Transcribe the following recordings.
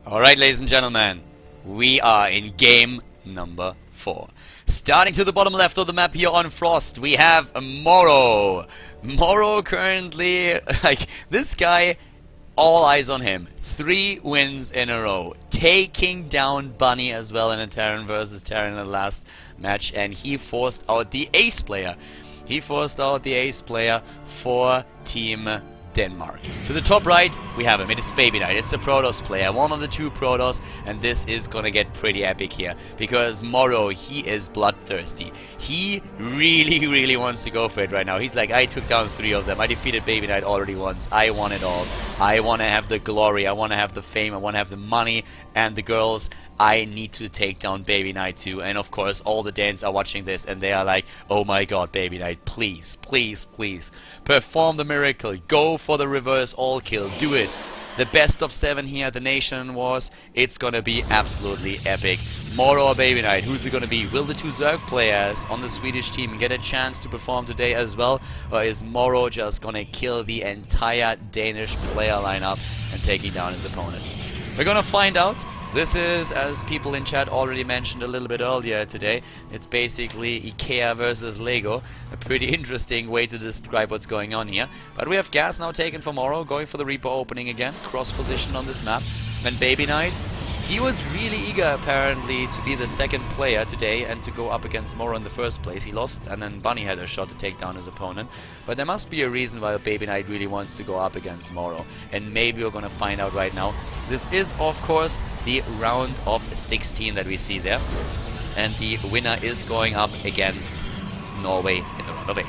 Alright, ladies and gentlemen, we are in game number 4. Starting to the bottom left of the map here on Frost, we have Moro. Moro currently, this guy, all eyes on him. 3 wins in a row. Taking down Bunny as well in a Terran versus Terran in the last match, and he forced out the ace player. He forced out the ace player for Team Denmark. To the top right, we have him. It is Baby Knight. It's a Protoss player, one of the 2 Protoss, and this is gonna get pretty epic here because Moro, he is bloodthirsty. He really wants to go for it right now. He's like, I took down 3 of them. I defeated Baby Knight already once. I want it all. I want to have the glory. I want to have the fame. I want to have the money and the girls. I need to take down Baby Knight too. And of course, all the Danes are watching this and they are like, oh my god, Baby Knight, please, please, please. Perform the miracle. Go for the reverse all kill. Do it. The best of 7 here at the NationWars. It's gonna be absolutely epic. Moro or Baby Knight, who's it gonna be? Will the 2 Zerg players on the Swedish team get a chance to perform today as well? Or is Moro just gonna kill the entire Danish player lineup and taking down his opponents? We're gonna find out. This is, as people in chat already mentioned a little bit earlier today, it's basically IKEA versus Lego. A pretty interesting way to describe what's going on here. But we have gas now taken for Moro, going for the Reaper opening again, cross position on this map. And Baby Knight, he was really eager apparently to be the 2nd player today and to go up against Moro in the first place. He lost and then Bunny had a shot to take down his opponent. But there must be a reason why Baby Knight really wants to go up against Moro. And maybe we're gonna find out right now. This is of course the round of 16 that we see there. And the winner is going up against Norway in the round of 8.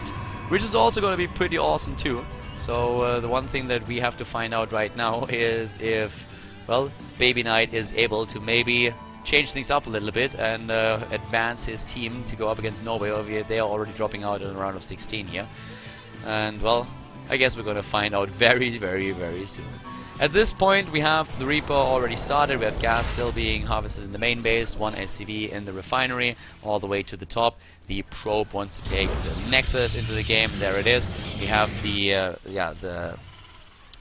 Which is also gonna be pretty awesome too. So the one thing that we have to find out right now is if, well, Baby Knight is able to maybe change things up a little bit and advance his team to go up against Norway. Or they are already dropping out in the round of 16 here. And, well, I guess we're going to find out very soon. At this point, we have the Reaper already started. We have gas still being harvested in the main base, 1 SCV in the refinery, all the way to the top. The probe wants to take the Nexus into the game. There it is. We have the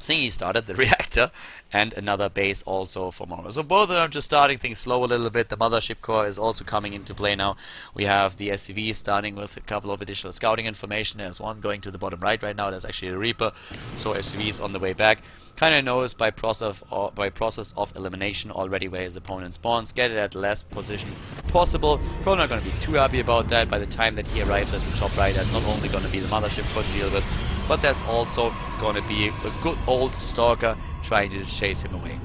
thingy started, the reactor, and another base also for Moro. So both of them just starting things slow a little bit. The mothership core is also coming into play now. We have the SCV starting with a couple of additional scouting information. There's one going to the bottom right now. There's actually a Reaper, so SCV is on the way back. Kind of knows by process of elimination already where his opponent spawns. Get it at the last position possible. Probably not going to be too happy about that. By the time that he arrives at the top right, there's not only going to be the mothership core to deal with, but there's also going to be a good old Stalker trying to chase him away.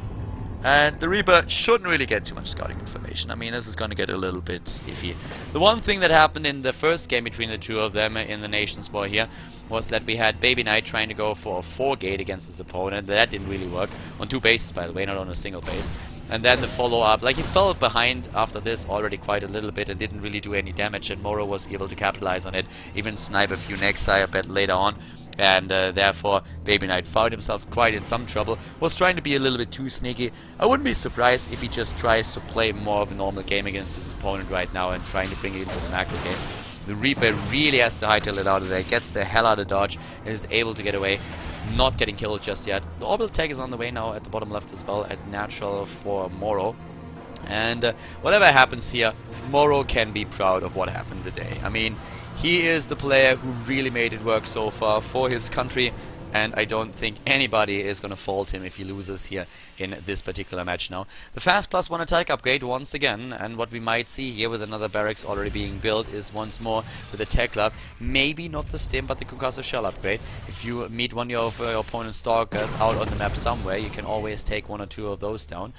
And the Reaper shouldn't really get too much scouting information. I mean, this is going to get a little bit iffy. The one thing that happened in the first game between the 2 of them in the Nations War here was that we had Baby Knight trying to go for a 4-gate against his opponent. That didn't really work. On 2 bases, by the way, not on a single base. And then the follow-up, like he fell behind after this already quite a little bit and didn't really do any damage. And Moro was able to capitalize on it, even snipe a few Nexi a bit later on. And therefore, Baby Knight found himself quite in some trouble. Was trying to be a little bit too sneaky. I wouldn't be surprised if he just tries to play more of a normal game against his opponent right now and trying to bring it into the macro game. The Reaper really has to hightail it out of there, gets the hell out of dodge, and is able to get away. Not getting killed just yet. The orbital tag is on the way now at the bottom left as well, at natural for Moro. And whatever happens here, Moro can be proud of what happened today. I mean, he is the player who really made it work so far for his country, and I don't think anybody is going to fault him if he loses here in this particular match now. The fast +1 attack upgrade once again, and what we might see here with another barracks already being built is once more with the tech club, maybe not the stim but the concussive shell upgrade. If you meet one of your opponent's stalkers out on the map somewhere, you can always take 1 or 2 of those down.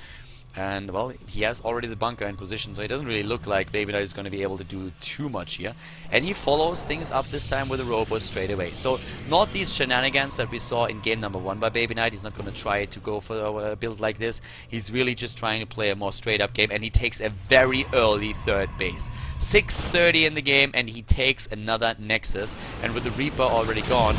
And, well, he has already the bunker in position, so it doesn't really look like Baby Knight is going to be able to do too much here. And he follows things up this time with a robot straight away. So, not these shenanigans that we saw in game number 1 by Baby Knight. He's not going to try to go for a build like this. He's really just trying to play a more straight up game, and he takes a very early 3rd base. 6:30 in the game, and he takes another Nexus. And with the Reaper already gone,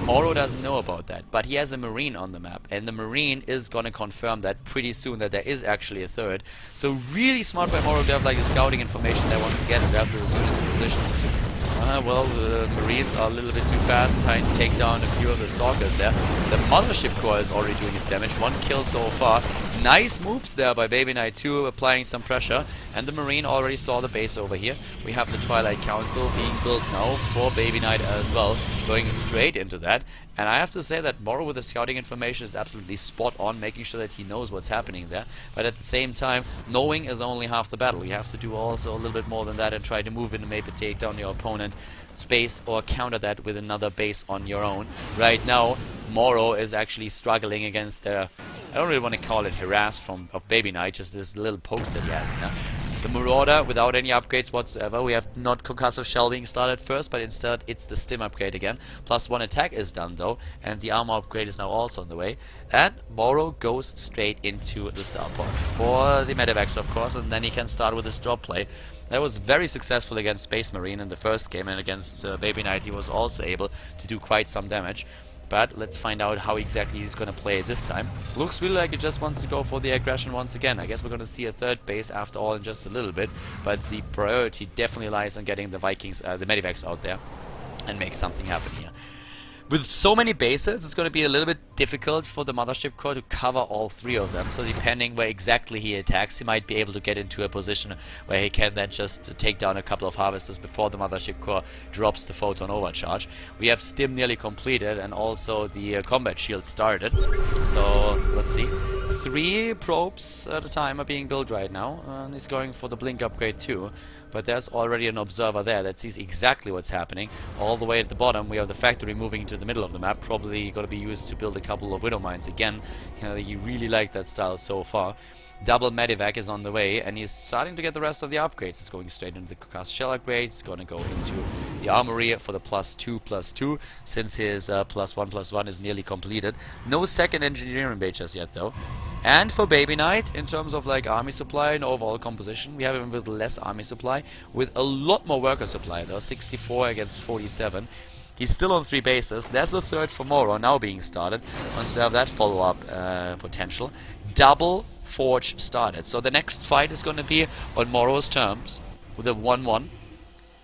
Moro doesn't know about that, but he has a Marine on the map, and the Marine is gonna confirm that pretty soon that there is actually a 3rd. So really smart by Moro to have like the scouting information there once again, and have those units in position. Well, the Marines are a little bit too fast, trying to take down a few of the Stalkers there. The Mothership Core is already doing its damage. 1 kill so far. Nice moves there by Baby Knight 2, applying some pressure. And the Marine already saw the base over here. We have the Twilight Council being built now for Baby Knight as well, going straight into that. And I have to say that Moro with the scouting information is absolutely spot on, making sure that he knows what's happening there. But at the same time, knowing is only half the battle. You have to do also a little bit more than that and try to move in and maybe take down your opponent space or counter that with another base on your own. Right now, Moro is actually struggling against the, I don't really want to call it harass of Baby Knight, just this little pokes that he has now. The Marauder without any upgrades whatsoever. We have not Concussive Shell being started first, but instead it's the Stim upgrade again. +1 attack is done though, and the armor upgrade is now also on the way. And Moro goes straight into the starport for the Medivacs, of course, and then he can start with his drop play. That was very successful against Space Marine in the first game, and against Baby Knight he was also able to do quite some damage. But let's find out how exactly he's going to play it this time. Looks really like he just wants to go for the aggression once again. I guess we're going to see a third base after all in just a little bit. But the priority definitely lies on getting the Vikings, the Medivacs out there and make something happen here. With so many bases, it's going to be a little bit difficult for the Mothership Core to cover all 3 of them. So depending where exactly he attacks, he might be able to get into a position where he can then just take down a couple of Harvesters before the Mothership Core drops the Photon Overcharge. We have Stim nearly completed and also the Combat Shield started. So let's see. 3 probes at a time are being built right now, and he's going for the Blink upgrade too. But there's already an observer there that sees exactly what's happening. All the way at the bottom we have the factory moving into the middle of the map, probably going to be used to build a couple of Widow Mines again. You know, you really like that style so far. Double Medivac is on the way, and he's starting to get the rest of the upgrades. He's going straight into the Concussive Shell upgrades. He's going to go into the Armory for the +2/+2, since his +1/+1 is nearly completed. No second engineering base just yet though. And for Baby Knight, in terms of like army supply and overall composition, we have him with less army supply, with a lot more worker supply though, 64 against 47. He's still on 3 bases. There's the third for Moro now being started. Wants to have that follow-up potential. Double Forge started. So the next fight is going to be on Moro's terms with a 1/1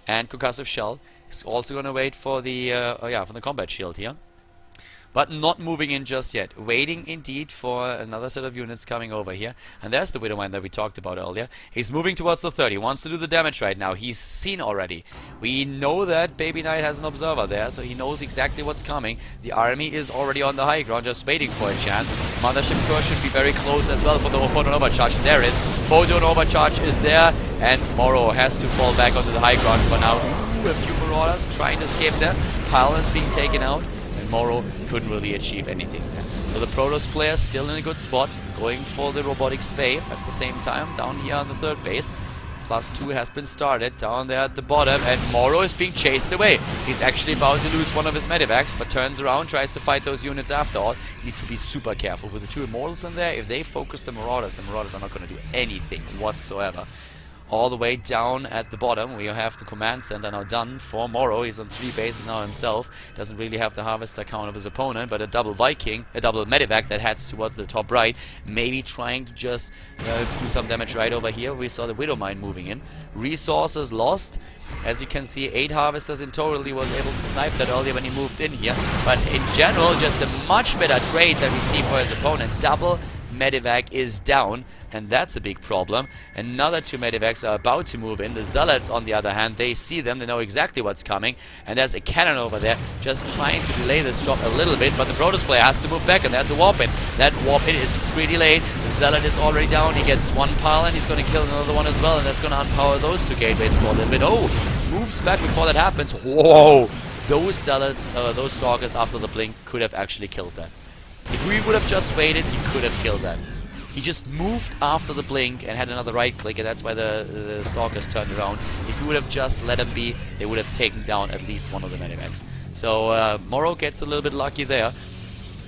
and Concussive Shell. He's also going to wait for the for the Combat Shield here. But not moving in just yet. Waiting indeed for another set of units coming over here. And there's the Widow Mine that we talked about earlier. He's moving towards the 30. Wants to do the damage right now. He's seen already. We know that Baby Knight has an observer there, so he knows exactly what's coming. The army is already on the high ground, just waiting for a chance. Mothership Core should be very close as well for the Photon Overcharge. And there it is. Photon Overcharge is there. And Moro has to fall back onto the high ground for now. Ooh, a few Marauders trying to escape there. Pile is being taken out. Moro couldn't really achieve anything there. So the Protoss player still in a good spot, going for the robotic spay at the same time down here on the third base. +2 has been started down there at the bottom, and Moro is being chased away. He's actually about to lose one of his Medivacs, but turns around, tries to fight those units after all. Needs to be super careful with the 2 Immortals in there. If they focus the Marauders are not going to do anything whatsoever. All the way down at the bottom, we have the command center now done for Moro. He's on 3 bases now himself. Doesn't really have the harvester count of his opponent, but a double Viking, a double Medivac that heads towards the top right. Maybe trying to just do some damage right over here. We saw the Widow Mine moving in. Resources lost. As you can see, 8 harvesters in total. He was able to snipe that earlier when he moved in here. But in general, just a much better trade that we see for his opponent. Double Medivac is down, and that's a big problem. Another 2 Medivacs are about to move in. The Zealots, on the other hand, they see them, they know exactly what's coming, and there's a cannon over there just trying to delay this drop a little bit, but the Protoss player has to move back, and there's a warp in. That warp in is pretty late. The Zealot is already down. He gets 1 pile, and he's going to kill another one as well, and that's going to unpower those 2 gateways for a little bit. Oh, moves back before that happens. Whoa! Those Zealots, those Stalkers after the blink could have actually killed that. If we would have just waited, he could have killed that. He just moved after the blink and had another right click, and that's why the Stalkers turned around. If we would have just let him be, they would have taken down at least one of the Medivacs. So Moro gets a little bit lucky there.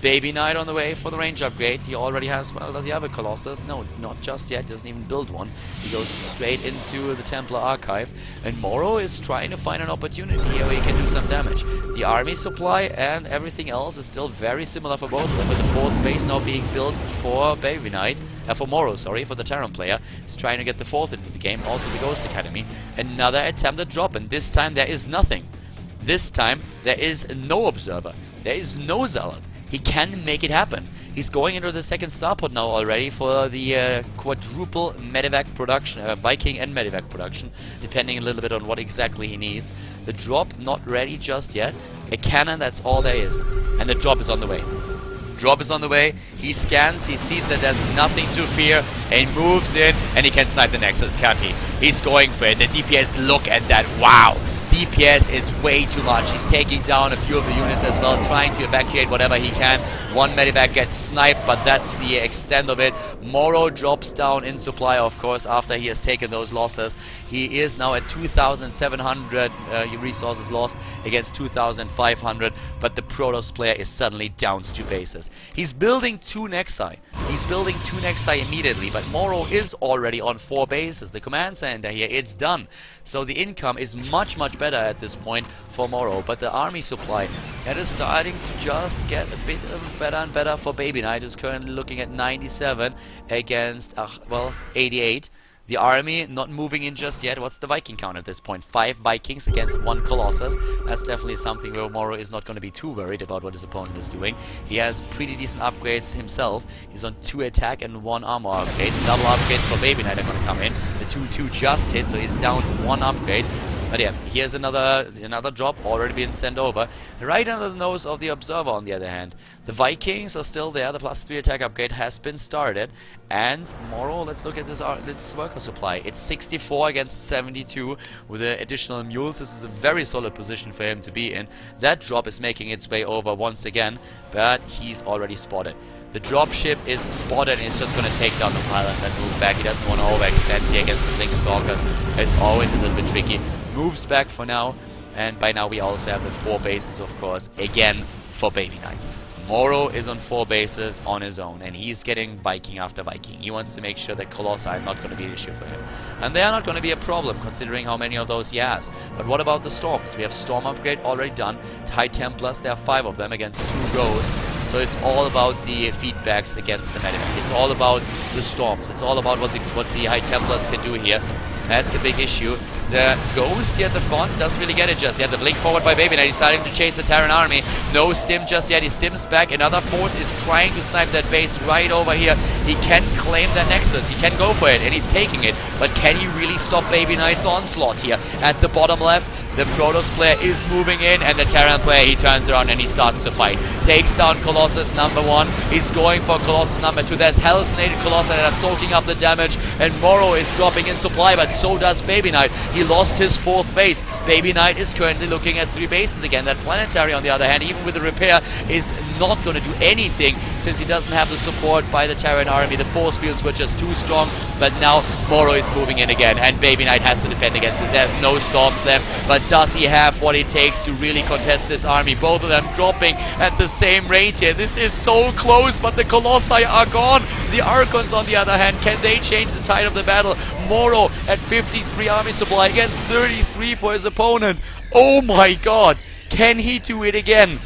Baby Knight on the way for the range upgrade. He already has, well, does he have a Colossus? No, not just yet. Doesn't even build one. He goes straight into the Templar Archive. And Moro is trying to find an opportunity here where he can do some damage. The army supply and everything else is still very similar for both of them, with the 4th base now being built for Baby Knight. For Moro, sorry, for the Terran player. He's trying to get the 4th into the game. Also the Ghost Academy. Another attempted drop, and this time there is nothing. This time there is no Observer. There is no Zealot. He can make it happen. He's going into the 2nd starport now already for the quadruple Medivac production, Viking and Medivac production, depending a little bit on what exactly he needs. The drop not ready just yet. A cannon, that's all there is. And the drop is on the way. Drop is on the way. He scans, he sees that there's nothing to fear, and he moves in, and he can snipe the Nexus, can't he? He's going for it. The DPS, look at that. Wow! DPS is way too much. He's taking down a few of the units as well, trying to evacuate whatever he can. One medivac gets sniped, but that's the extent of it. Moro drops down in supply, of course, after he has taken those losses. He is now at 2,700 resources lost against 2,500, but the Protoss player is suddenly down to 2 bases. He's building 2 Nexi. He's building 2 Nexi immediately, but Moro is already on 4 bases. The command center here, it's done. So the income is much, much better at this point for Moro, but the army supply, that is starting to just get a bit better and better for Baby Knight, who's currently looking at 97 against, well, 88. The army not moving in just yet. What's the Viking count at this point? 5 Vikings against 1 Colossus. That's definitely something where Moro is not going to be too worried about what his opponent is doing. He has pretty decent upgrades himself. He's on 2 attack and 1 armor upgrade. Double upgrades for Baby Knight are going to come in. The 2-2 just hit, so he's down 1 upgrade. But yeah, here's another drop already being sent over. Right under the nose of the Observer, on the other hand. The Vikings are still there. The +3 attack upgrade has been started. And Moro, let's look at this worker supply. It's 64 against 72 with the additional mules. This is a very solid position for him to be in. That drop is making its way over once again, but he's already spotted. The dropship is spotted, and it's just going to take down the pilot and then move back. He doesn't want to overextend here against the Blink Stalker. It's always a little bit tricky. Moves back for now, and by now we also have the 4 bases, of course, again for Baby Knight. Moro is on 4 bases on his own, and he's getting Viking after Viking. He wants to make sure that Colossi are not going to be an issue for him. And they are not going to be a problem, considering how many of those he has. But what about the Storms? We have Storm upgrade already done. High Templars, there are 5 of them against 2 Ghosts. So it's all about the feedbacks against the Medivac. It's all about the Storms. It's all about what the High Templars can do here. That's the big issue. The Ghost here at the front doesn't really get it just yet. The blink forward by Baby Knight. He's starting to chase the Terran army. No stim just yet. He stims back. Another force is trying to snipe that base right over here. He can claim that Nexus. He can go for it, and he's taking it. But can he really stop Baby Knight's onslaught here? At the bottom left, the Protoss player is moving in, and the Terran player, he turns around and he starts to fight. Takes down Colossus number 1. He's going for Colossus number 2. There's hallucinated Colossus that are soaking up the damage, and Moro is dropping in supply, but so does Baby Knight. He lost his 4th base. Baby Knight is currently looking at 3 bases again. That Planetary, on the other hand, even with the repair, is not going to do anything since he doesn't have the support by the Terran army. The force fields were just too strong, but now Moro is moving in again, and Baby Knight has to defend against this. There's no Storms left, but does he have what it takes to really contest this army? Both of them dropping at the same rate here. This is so close, but the Colossi are gone. The Archons, on the other hand, can they change the tide of the battle? Moro at 53 army supply against 33 for his opponent. Oh my god, can he do it again?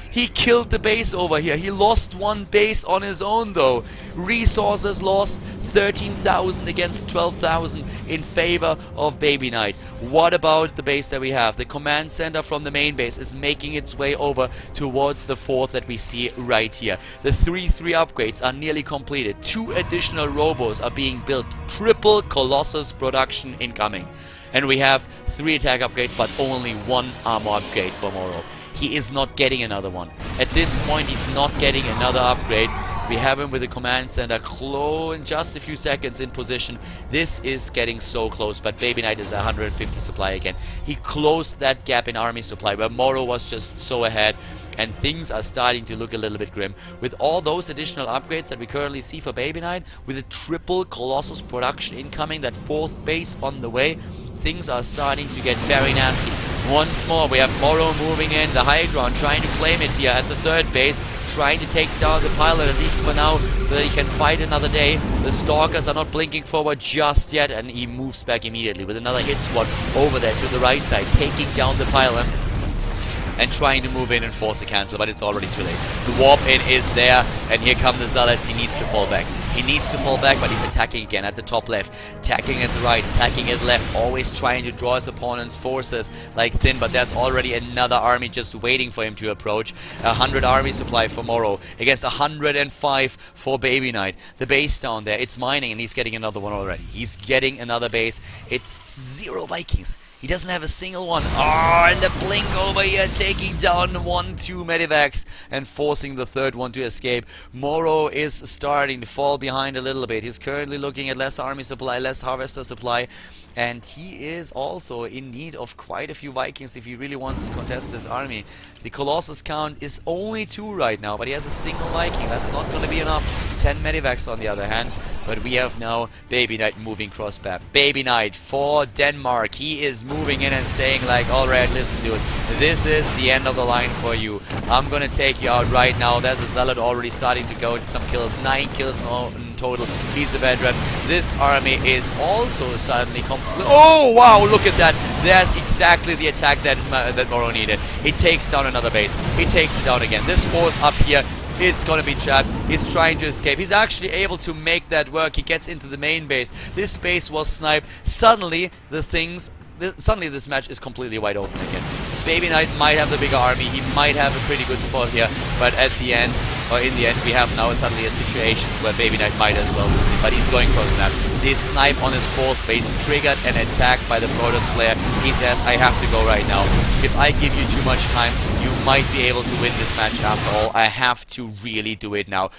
He killed the base over here. He lost 1 base on his own though. Resources lost, 13,000 against 12,000 in favor of Baby Knight. What about the base that we have? The command center from the main base is making its way over towards the 4th that we see right here. The 3-3 upgrades are nearly completed. 2 additional robos are being built. Triple Colossus production incoming. And we have 3 attack upgrades, but only 1 armor upgrade for Moro. He is not getting another one. At this point, he's not getting another upgrade. We have him with the command center in just a few seconds in position. This is getting so close, but Baby Knight is 150 supply again. He closed that gap in army supply where Moro was just so ahead, and things are starting to look a little bit grim. With all those additional upgrades that we currently see for Baby Knight, with a triple Colossus production incoming, that 4th base on the way, things are starting to get very nasty. Once more, we have Moro moving in the high ground, trying to claim it here at the third base, trying to take down the pilot, at least for now, so that he can fight another day. The Stalkers are not blinking forward just yet, and he moves back immediately with another hit squad over there to the right side, taking down the pilot and trying to move in and force a cancel, but it's already too late. The warp in is there, and here come the Zealots. He needs to fall back. He needs to fall back, but he's attacking again at the top left, attacking at the right, attacking at left, always trying to draw his opponent's forces like thin, but there's already another army just waiting for him to approach. 100 army supply for Moro against 105 for Baby Knight. The base down there, it's mining, and he's getting another one already. He's getting another base. It's 0 Vikings. He doesn't have a single one. Oh, and the blink over here, taking down 1-2 medivacs and forcing the third one to escape. Moro is starting to fall behind a little bit. He's currently looking at less army supply, less harvester supply. And he is also in need of quite a few Vikings if he really wants to contest this army. The Colossus count is only 2 right now, but he has a single Viking. That's not going to be enough. 10 medivacs on the other hand. But we have now Baby Knight moving cross-map. Baby Knight for Denmark. He is moving in and saying like, alright, listen dude, this is the end of the line for you. I'm gonna take you out right now. There's a Zealot already starting to go into some kills. 9 kills in total. He's a veteran. This army is also suddenly complete. Oh wow, look at that. There's exactly the attack that Moro needed. He takes down another base. He takes it down again. This force up here, it's gonna be trapped. He's trying to escape. He's actually able to make that work. He gets into the main base. This base was sniped. Suddenly, suddenly this match is completely wide open again. Baby Knight might have the bigger army. He might have a pretty good spot here. But at the end, or in the end, we have now suddenly a situation where Baby Knight might as well lose it. But he's going cross map. This snipe on his 4th base triggered an attack by the Protoss player. He says, I have to go right now. If I give you too much time, you might be able to win this match after all. I have to really do it now.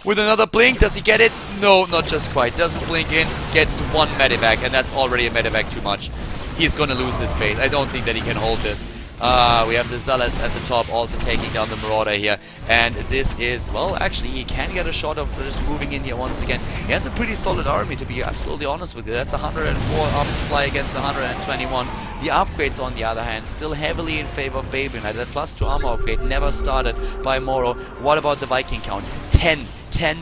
With another blink, does he get it? No, not just quite. Doesn't blink in, gets 1 medivac, and that's already a medivac too much. He's gonna lose this base. I don't think that he can hold this. We have the Zealots at the top also taking down the Marauder here. And this is, well, actually, he can get a shot of just moving in here once again. He has a pretty solid army, to be absolutely honest with you. That's 104 army supply against 121. The upgrades, on the other hand, still heavily in favor of Baby Knight. That +2 armor upgrade never started by Moro. What about the Viking count? 10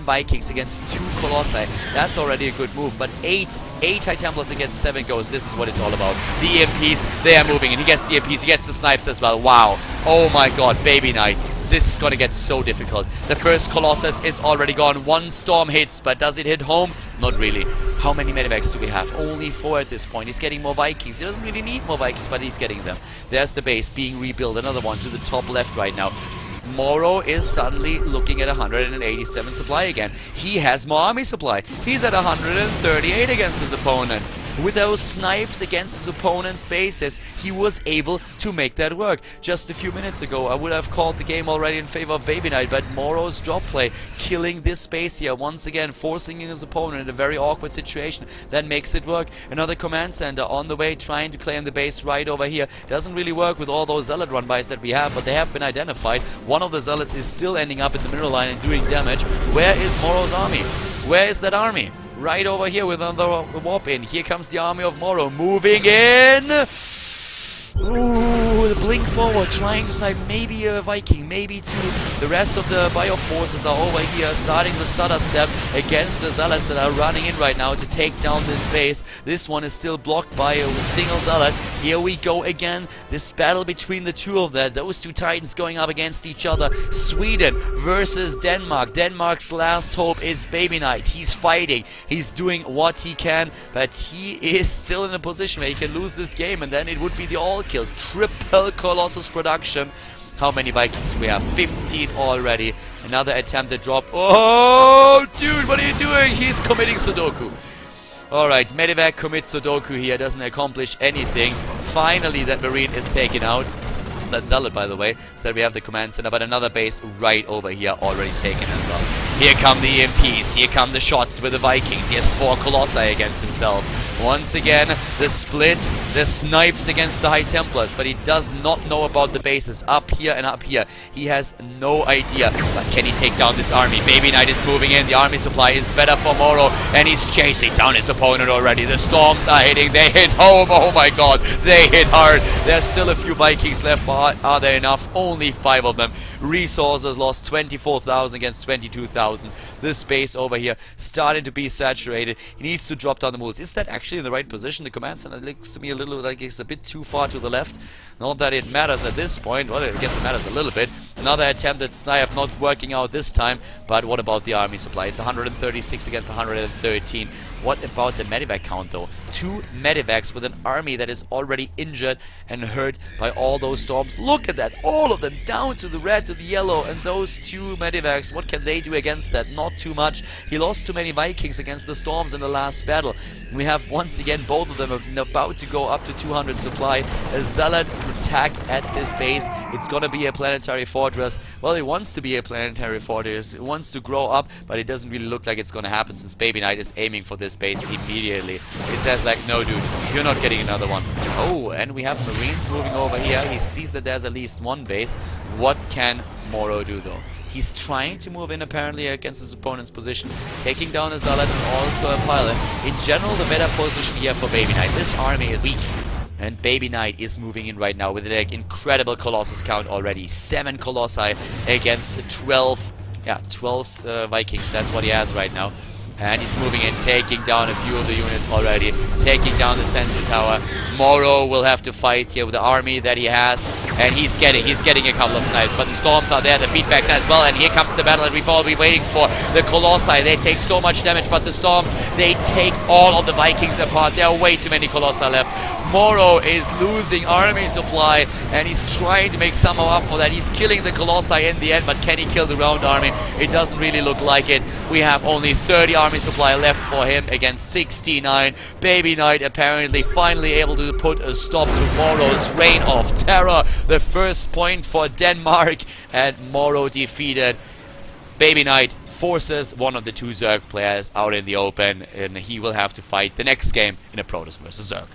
Vikings against 2 Colossi. That's already a good move, but 8 High Templars against 7 Ghosts. This is what it's all about. The EMPs, they are moving, and he gets the EMPs, he gets the snipes as well. Wow. Oh my god, Baby Knight. This is gonna get so difficult. The first Colossus is already gone. 1 storm hits, but does it hit home? Not really. How many medivacs do we have? Only 4 at this point. He's getting more Vikings. He doesn't really need more Vikings, but he's getting them. There's the base being rebuilt. Another one to the top left right now. Moro is suddenly looking at 187 supply again. He has more army supply. He's at 138 against his opponent. With those snipes against his opponent's bases, he was able to make that work. Just a few minutes ago, I would have called the game already in favor of Baby Knight, but Moro's drop play, killing this base here, once again, forcing his opponent in a very awkward situation, that makes it work. Another command center on the way, trying to claim the base right over here. Doesn't really work with all those Zealot run-bys that we have, but they have been identified. One of the Zealots is still ending up in the middle line and doing damage. Where is Moro's army? Where is that army? Right over here with another warp in. Here comes the army of Moro moving in. Ooh, the blink forward, trying to snipe maybe a Viking, maybe 2. The rest of the bio forces are over here, starting the stutter step against the Zealots that are running in right now to take down this base. This one is still blocked by a single Zealot. Here we go again. This battle between the 2 of them. Those 2 titans going up against each other. Sweden versus Denmark. Denmark's last hope is Baby Knight. He's fighting. He's doing what he can, but he is still in a position where he can lose this game, and then it would be the all kill. Triple Colossus production. How many Vikings do we have? 15 already. Another attempted drop. Oh, dude, what are you doing? He's committing Sudoku. Alright, Medivac commits Sudoku here. Doesn't accomplish anything. Finally, that Marine is taken out. That Zealot, by the way. So that we have the command center. But another base right over here already taken as well. Here come the EMPs. Here come the shots with the Vikings. He has 4 Colossi against himself. Once again, the splits, the snipes against the High Templars, but he does not know about the bases up here and up here. He has no idea. But can he take down this army? Baby Knight is moving in. The army supply is better for Moro, and he's chasing down his opponent already. The storms are hitting. They hit home. Oh my god, they hit hard. There's still a few Vikings left, but are there enough? Only 5 of them. Resources lost 24,000 against 22,000. This base over here starting to be saturated. He needs to drop down the mules. Is that actually in the right position? The command center looks to me a little like it's a bit too far to the left. Not that it matters at this point. Well, I guess it matters a little bit. Another attempt at snipe, not working out this time. But what about the army supply? It's 136 against 113. What about the medivac count though? 2 medivacs with an army that is already injured and hurt by all those storms. Look at that, all of them down to the red, to the yellow, and those 2 medivacs, what can they do against that? Not too much. He lost too many Vikings against the storms in the last battle. We have once again both of them about to go up to 200 supply. A zealot attack at this base. It's gonna be a planetary fortress. Well, it wants to be a planetary fortress. It wants to grow up, but it doesn't really look like it's gonna happen since Baby Knight is aiming for this base immediately. He says like, no dude, you're not getting another one. Oh, and we have Marines moving over here. He sees that there's at least one base. What can Moro do though? He's trying to move in apparently against his opponent's position, taking down a zealot and also a pilot. In general, the better position here for Baby Knight. This army is weak. And Baby Knight is moving in right now with an incredible Colossus count already. 7 Colossi against 12 Vikings. That's what he has right now. And he's moving in, taking down a few of the units already, taking down the sensor tower. Moro will have to fight here with the army that he has, and he's getting a couple of snipes, but the storms are there, the feedbacks as well, and here comes the battle that we've all been waiting for. The Colossi, they take so much damage, but the storms, they take all of the Vikings apart. There are way too many Colossi left. Moro is losing army supply, and he's trying to make somehow up for that. He's killing the Colossi in the end, but can he kill the round army? It doesn't really look like it. We have only 30 army supply left for him against 69. Baby Knight apparently finally able to put a stop to Moro's reign of terror. The first point for Denmark, and Moro defeated. Baby Knight forces one of the 2 Zerg players out in the open, and he will have to fight the next game in a Protoss vs Zerg.